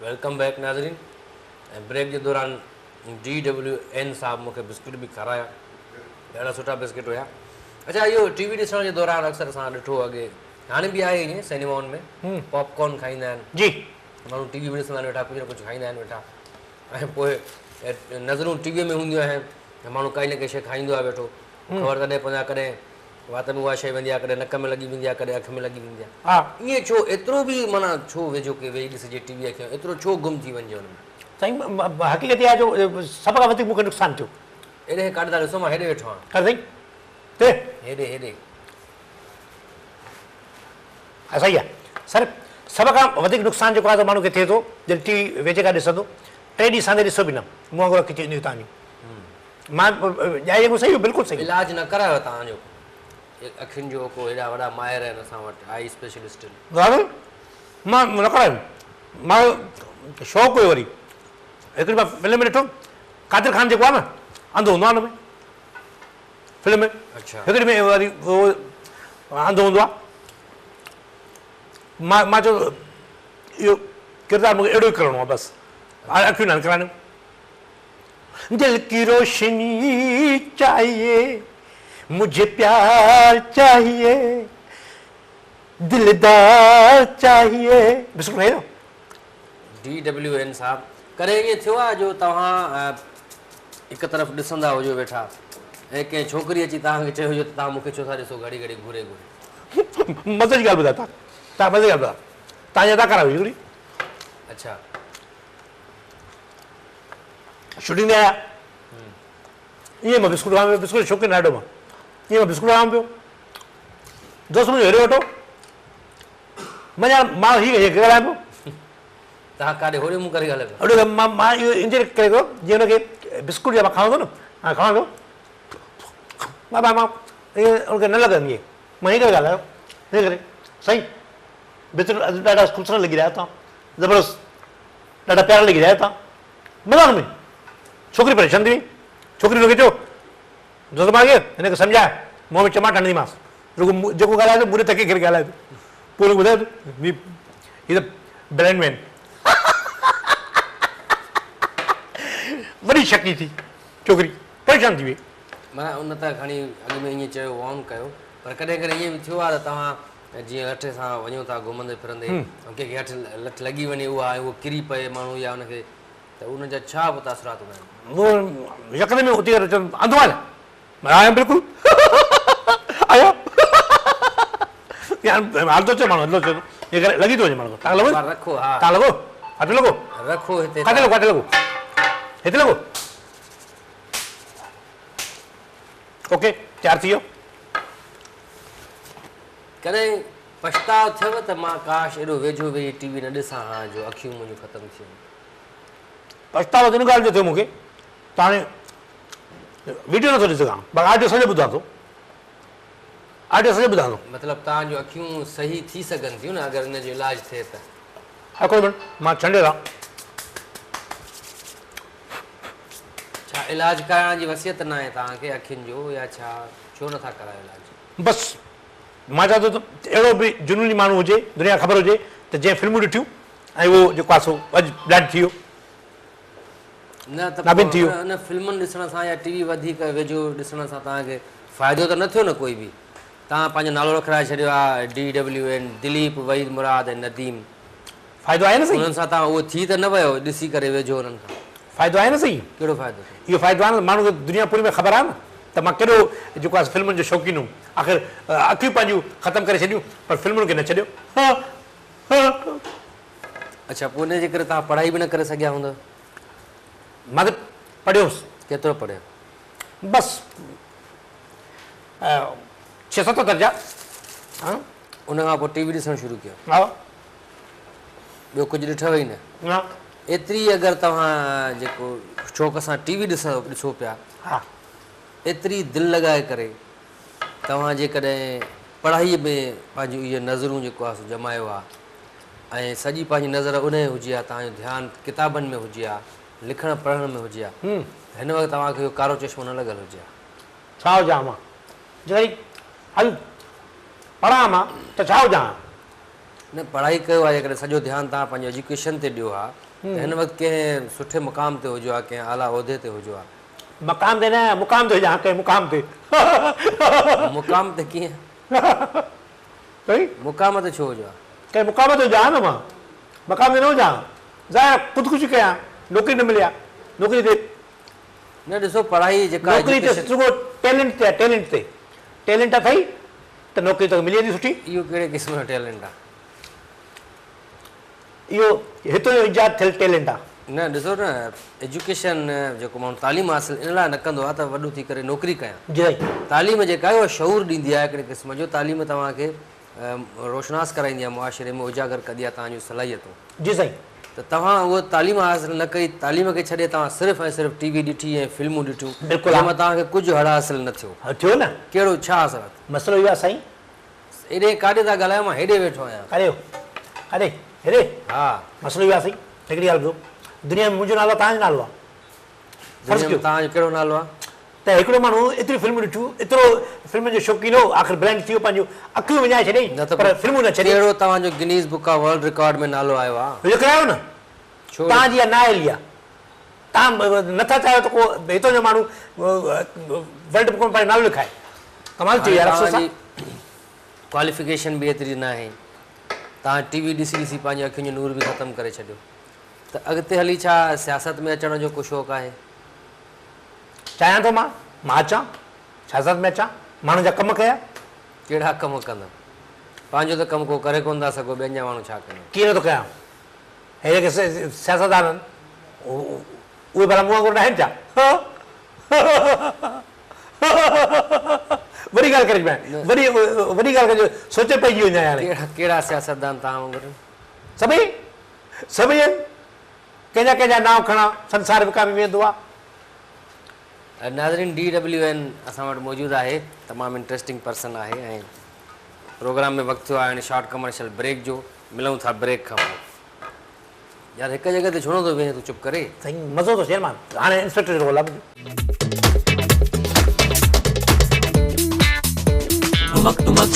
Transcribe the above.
Welcome back नाज़रीन। Brake के दौरान DWN साहब मूंखे बिस्किट भी खाराया, ॾाढा सुठा बिस्किट हुया। अच्छा, इहो टीवी ॾिसण जे दौरान अक्सर असां ॾिठो अॻे, हाणे बि आहे ईअं सिनेमाउनि में पॉपकॉर्न खाईंदा आहिनि जी, माण्हू टीवी बि ॾिसंदा आहिनि वेठा, कुझु न कुझु खाईंदा आहिनि वेठा, ऐं पोइ नज़रूं टीवीअ में हूंदियूं आहिनि, माण्हू काई न काई शइ खाईंदो आहे वेठो, ख़बर तॾहिं पवंदी आहे कॾहिं वात में उहा शइ वेंदी आहे, कॾहिं नक में लॻी वेंदी आहे, कॾहिं अखि में लॻी वेंदी आहे। हा ईअं छो एतिरो बि माना छो वेझो के वेही ॾिसिजे टीवीअ खे, एतिरो छो गुम थी वञे हुन में? साईं, हक़ीक़त इहा जो सभ खां वधीक मूंखे नुक़सानु थियो। हेॾे काॾे था ॾिसो, मां हेॾे वेठो आहियां, कर साईं ते हेॾे हेॾे सही आहे सर। सभ खां वधीक नुक़सानु जेको आहे त माण्हू खे थिए थो जॾहिं टीवी वेझे खां ॾिसंदो, 3 ॾींहं सांदे ॾिसो बि न, मुंहुं वांगुरु अखि चवंदियूं तव्हांजूं। मां ॼाए सही, बिल्कुलु सही। इलाज न करायो तव्हांजो अखियुनि जो? को हेॾा वॾा माहिर आहिनि असां वटि, आई स्पेशलिस्ट आहिनि। दादा मां न करायुमि, मां शौक़ु हुयो। वरी हिकिड़ी मां फिल्म में ॾिठो, कादिर ख़ान जेको आहे न, अंधो हूंदो आहे हुन में फिल्म में। अच्छा, हिकिड़ी में वरी उहो अंधो हूंदो आहे। मां चयो इहो किरदारु मूंखे अहिड़ो ई करिणो आहे, बसि अखियूं न कराइणियूं। दिल की रोशनी चाहिए, मुझे प्यार चाहिए, दिलदार चाहिए। बिल्कुलु है DWN साहब, करे ईअं थियो आहे जो तव्हां हिकु तरफ़ ॾिसंदा हुजो वेठा ऐं कंहिं छोकिरी अची तव्हांखे चयो हुजे त तव्हां मूंखे छो था ॾिसो घड़ी घड़ी घुरे घुरे? मज़े जी ॻाल्हि ॿुधायो तव्हां मज़े जी ॻाल्हि ॿुधायो, तव्हांजी अदाकारा हुई हिकिड़ी। अच्छा, शूटिंग में आया, ईअं मां बिस्कुट खावां पियो, बिस्कुट शौक़ीन ॾाढो मां, ईअं मां बिस्कुट खावां पियो, दोस्त मुंहिंजो हेॾे वठो, मां हीअ ॻाल्हायां पियो, तव्हां काॾे होॾे मुंहुं करे ॻाल्हायो? होॾे मां इहो इंजन करे कयो जीअं हुनखे बिस्कुट जा मां खावां थो न, हाणे खावां थो, मां ईअं हुनखे न लॻंदी इहे, मां हीअं करे ॻाल्हायो, हीअं करे साईं बिस्कुट ॾाढा ख़ूबसूरत लॻी रहिया तव्हां, ज़बरदस्त, ॾाढा प्यारा लॻी रहिया तव्हां, मज़ा में। छोकिरी परेशान थी वई, छोकिरी हुनखे चयो दोस्त मां हिनखे सम्झाए, मुंहं में टमाटा हणंदीमांसि, रुगो जेको ॻाल्हाए थो मुंहिंजे तके खे ॻाल्हाए थो, पोइ हुनखे ॿुधाए थो हीअ त ब्लैंड मैन। वॾी शकी थी, छोकिरी परेशान थी वई। माना उन त खणी अॻु में ईअं चयो, वॉर्न कयो, पर कॾहिं कॾहिं ईअं बि थियो आहे त तव्हां जीअं लठे सां वञो था घुमंदे फिरंदे, कंहिंखे हथु लठ लॻी वञे, उहो किरी पए माण्हू या हुनखे, त उनजा छा बि तासुरात हूंदा आहिनि? वो यकदमि में उथी करे चवनि अंधो आहे, मां आहियां बिल्कुलु आहियां, हलंदो चए माण्हू, हलंदो चए इहे करे लॻी थो वञे माण्हू। तव्हां लॻो, रखो, हा तव्हां लॻो, हथु लॻो, रखो हिते, किथे लॻो, किथे लॻो, हिते लॻो, ओके तयारु थी वियो। कॾहिं पछताव थियव त मां काश एॾो वेझो वेही टीवी न ॾिसां हा जो अखियूं मुंहिंजूं ख़तमु थी वञनि? पछतावो त हिन ॻाल्हि जो थियो मूंखे, त हाणे वीडियो नथो ॾिसी सघां, पर ऑडियो सॼो ॿुधां थो, ऑडियो सॼो ॿुधां थो। मतिलबु तव्हांजूं अखियूं सही थी सघनि थियूं न अगरि हिन जो इलाजु थिए त? हा कोई मिनट, मां छंडे रहां। छा इलाजु कराइण जी वसियत न आहे तव्हांखे अखियुनि जो, या छा, छो नथा करायो इलाजु? बसि मां चवां थो त अहिड़ो बि जुनूनी माण्हू हुजे, दुनिया ख़बर हुजे त जंहिं फिल्मूं ॾिठियूं ऐं उहो जेको आहे सो अॼु ब्लैंड थी वियो, न त नाबिन थी वियो। हुन फिल्मुनि ॾिसण सां या टीवी वधीक वेझो ॾिसण सां तव्हांखे फ़ाइदो त न थियो न कोई बि? तव्हां पंहिंजो नालो रखाए छॾियो आहे DWN, दिलीप, वहीद मुराद ऐं नदीम, फ़ाइदो आहे न सही, हुननि सां तव्हां उहो थी त न वियो ॾिसी करे वेझो हुननि खां? फ़ाइदो आहे न सही, कहिड़ो फ़ाइदो? इहो फ़ाइदो आहे न, माण्हू खे दुनिया पूरी में ख़बर आहे न त मां केॾो जेको आहे फिल्मुनि जो शौक़ीन हुउमि, आख़िर अखियूं पंहिंजूं ख़तमु करे छॾियूं पर फिल्मुनि खे न छॾियो। अच्छा, पोइ हुनजे करे तव्हां पढ़ाई बि न करे सघिया हूंदव? मां त पढ़ियोसि, केतिरो पढ़ियो? बसि 6-7 दर्जा। उन खां पोइ टीवी ॾिसणु शुरू कयो? हा, ॿियो कुझु ॾिठव ई न? एतिरी अगरि तव्हां जेको शौक़ सां टीवी ॾिसो पिया, हा, एतिरी दिलि लॻाए करे तव्हां जेकॾहिं पढ़ाईअ में पंहिंजूं इहे नज़रूं जेको आहे सो जमायो आहे ऐं सॼी पंहिंजी नज़र उन हुजे आहे, तव्हांजो ध्यानु किताबनि में हुजे आहे, लिखणु पढ़ण में हुजे आहे, हिन वक़्तु तव्हांखे इहो कारो चश्मो न लॻल हुजे आहे? छा हुजां मां, जॾहिं हल पढ़ां मां त छा हुजां? न पढ़ाई कयो आहे जेकॾहिं सॼो ध्यानु तव्हां पंहिंजो एजुकेशन ते ॾियो आहे त हिन वक़्तु कंहिं सुठे मुक़ाम ते हुजो आहे, कंहिं आला उहिदे ते हुजो आहे। मक़ाम ते न, मुक़ाम ते हुजां, कंहिं मुक़ाम ते। मुक़ाम ते कीअं? सही, मुक़ाम ते छो हुजो आहे? कंहिं मुक़ाम ते हुजां न मां, मक़ाम ते न हुजां। ज़ाहिर ख़ुदकुशी कयां, नौकिरी न मिलिया, नौकिरी ते न ॾिसो पढ़ाई जेका नौकिरी ते education- सुठो टेलेंट ते आहे, टेलेंट ते टेलेंट अथई त नौकिरी त मिले थी सुठी। इहो कहिड़े क़िस्म जो टैलेंट आहे? इहो हितां जो इजाद थियल टैलेंट आहे। न ॾिसो न, एजुकेशन जेको माण्हू तालीम हासिल इन लाइ न कंदो आहे त वॾो थी करे नौकिरी कयां। जी साईं, तालीम जेका आहे उहा शऊर ॾींदी आहे हिकिड़े क़िस्म जो। तालीम तव्हांखे रोशनास कराईंदी आहे, मुआशिरे में उजागर कंदी आहे तव्हांजूं सलाहियतूं। जी साईं, त तव्हां उहा तालीम हासिल न कई, तालीम खे छॾे तव्हां सिर्फ़ु ऐं सिर्फ़ु टीवी ॾिठी ऐं फिल्मूं ॾिठियूं, बिल्कुलु। जंहिंमां तव्हांखे कुझु हड़ हासिल न थियो। थियो न, कहिड़ो छा असरु आहे? मसइलो इहो आहे साईं। हेॾे काॾे था ॻाल्हायो, मां हेॾे वेठो आहियां। अरे अरे हेॾे हा, मसइलो इहो आहे साईं। हिकिड़ी ॻाल्हि ॿुधो, दुनिया में मुंहिंजो नालो तव्हांजो नालो आहे। दुनिया में तव्हांजो कहिड़ो नालो आहे? त हिकिड़ो माण्हू एतिरी फिल्मूं ॾिठियूं, एतिरो फिल्म जो शौक़ीन हो, आख़िर ब्लैंड थी वियो, पंहिंजो अखियूं विञाए छॾियईं, न त पर फिल्मूं न छॾियईं। कहिड़ो तव्हांजो Guinness book of world record में नालो आयो आहे? इहो करायो न, छो? तव्हांजी इहा नाइली आहे। तव्हां नथा चाहियो त को हितां जो माण्हू वर्ल्ड बुक में पंहिंजो नालो लिखाए। कमाल थी यार, अफ़सोस आहे। क्वालिफिकेशन बि एतिरी न आहे, तव्हां टीवी ॾिसी ॾिसी पंहिंजी अखियुनि जो नूर बि ख़तमु करे छॾियो। त अॻिते हली छा सियासत में अचण जो को शौक़ु आहे? चाहियां थो मां अचां सियासत में, अचां, माण्हुनि जा कम कया। कहिड़ा कम कंदा? पंहिंजो त कमु को करे कोन था सघो, ॿियनि जा माण्हू छा कंदा? कीअं नथो कयां? हे जेके सियासतदान आहिनि उहे भला मूं वांगुरु न आहिनि छा? वॾी ॻाल्हि करे वॾी ॻाल्हि करे सोचे पइजी वञा यार। कहिड़ा सियासतदान तव्हां वांगुरु? सभई सभई आहिनि, कंहिंजा कंहिंजा नाम खणा संसार विकामी वेंदो आहे। नाज़रीन, DWN असां वटि मौजूदु आहे, तमामु इंट्रस्टिंग पर्सन आहे ऐं प्रोग्राम में वक़्तु थियो आहे हाणे शॉर्ट कमर्शियल ब्रेक जो। मिलूं था ब्रेक खां पोइ। यार हिकु जॻह ते छो नथो वेहे तूं चुप करे? साईं मज़ो थो थिए मां हाणे इंस्पेक्टर जो लॻ। tumak tumak,